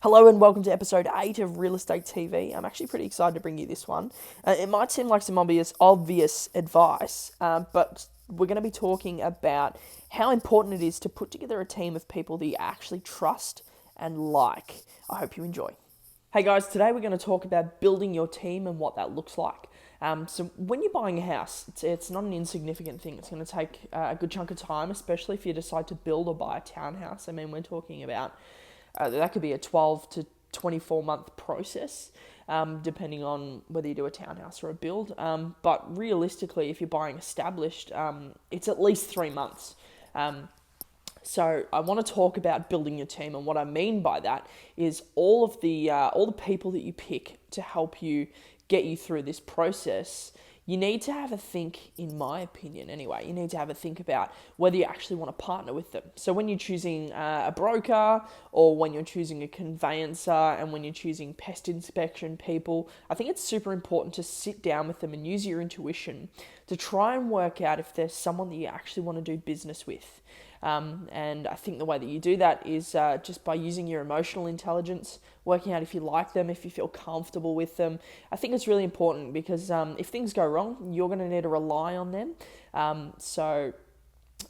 Hello and welcome to episode 8 of Real Estate TV. I'm actually pretty excited to bring you this one. It might seem like some obvious advice, but we're going to be talking about how important it is to put together a team of people that you actually trust and like. I hope you enjoy. Hey guys, today we're going to talk about building your team and what that looks like. So when you're buying a house, it's not an insignificant thing. It's going to take a good chunk of time, especially if you decide to build or buy a townhouse. I mean, we're talking about that could be a 12 to 24 month process, depending on whether you do a townhouse or a build. But realistically, if you're buying established, it's at least 3 months. So I want to talk about building your team, and what I mean by that is all the people that you pick to help you get you through this process. You need to have a think, in my opinion anyway, you need to have a think about whether you actually want to partner with them. So when you're choosing a broker, or when you're choosing a conveyancer, and when you're choosing pest inspection people, I think it's super important to sit down with them and use your intuition to try and work out if there's someone that you actually want to do business with. And I think the way that you do that is just by using your emotional intelligence, working out if you like them, if you feel comfortable with them. I think it's really important because if things go wrong, you're going to need to rely on them. So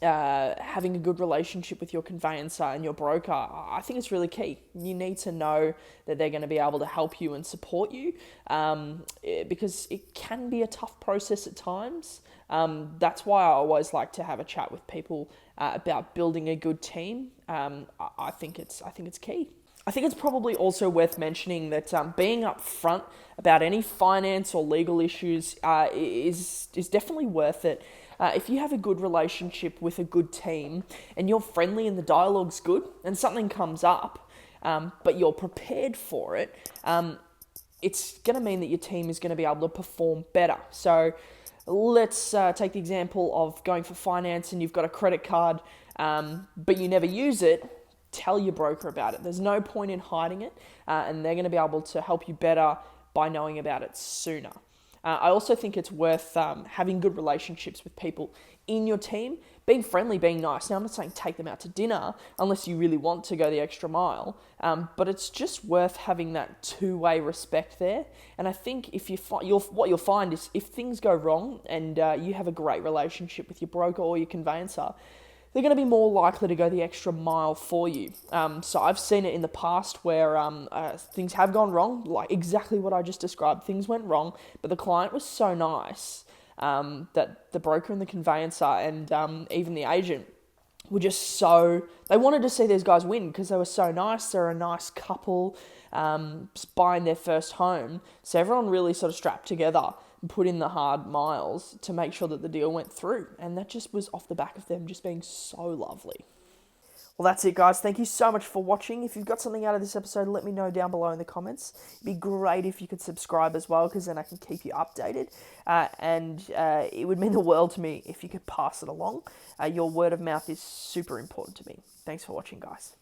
having a good relationship with your conveyancer and your broker, I think it's really key. You need to know that they're going to be able to help you and support you, because it can be a tough process at times. That's why I always like to have a chat with people about building a good team. I think it's key. I think it's probably also worth mentioning that being upfront about any finance or legal issues is definitely worth it. If you have a good relationship with a good team and you're friendly and the dialogue's good and something comes up, but you're prepared for it, it's going to mean that your team is going to be able to perform better. So let's take the example of going for finance and you've got a credit card, but you never use it. Tell your broker about it. There's no point in hiding it, and they're going to be able to help you better by knowing about it sooner. I also think it's worth having good relationships with people in your team, being friendly, being nice. Now, I'm not saying take them out to dinner unless you really want to go the extra mile, but it's just worth having that two-way respect there. And I think if what you'll find is if things go wrong and you have a great relationship with your broker or your conveyancer, they're going to be more likely to go the extra mile for you. So I've seen it in the past where things have gone wrong, like exactly what I just described. Things went wrong, but the client was so nice that the broker and the conveyancer and even the agent were just they wanted to see these guys win because they were so nice. They're a nice couple buying their first home. So everyone really sort of strapped together and put in the hard miles to make sure that the deal went through. And that just was off the back of them just being so lovely. Well, that's it, guys. Thank you so much for watching. If you've got something out of this episode, let me know down below in the comments. It'd be great if you could subscribe as well, because then I can keep you updated. And it would mean the world to me if you could pass it along. Your word of mouth is super important to me. Thanks for watching, guys.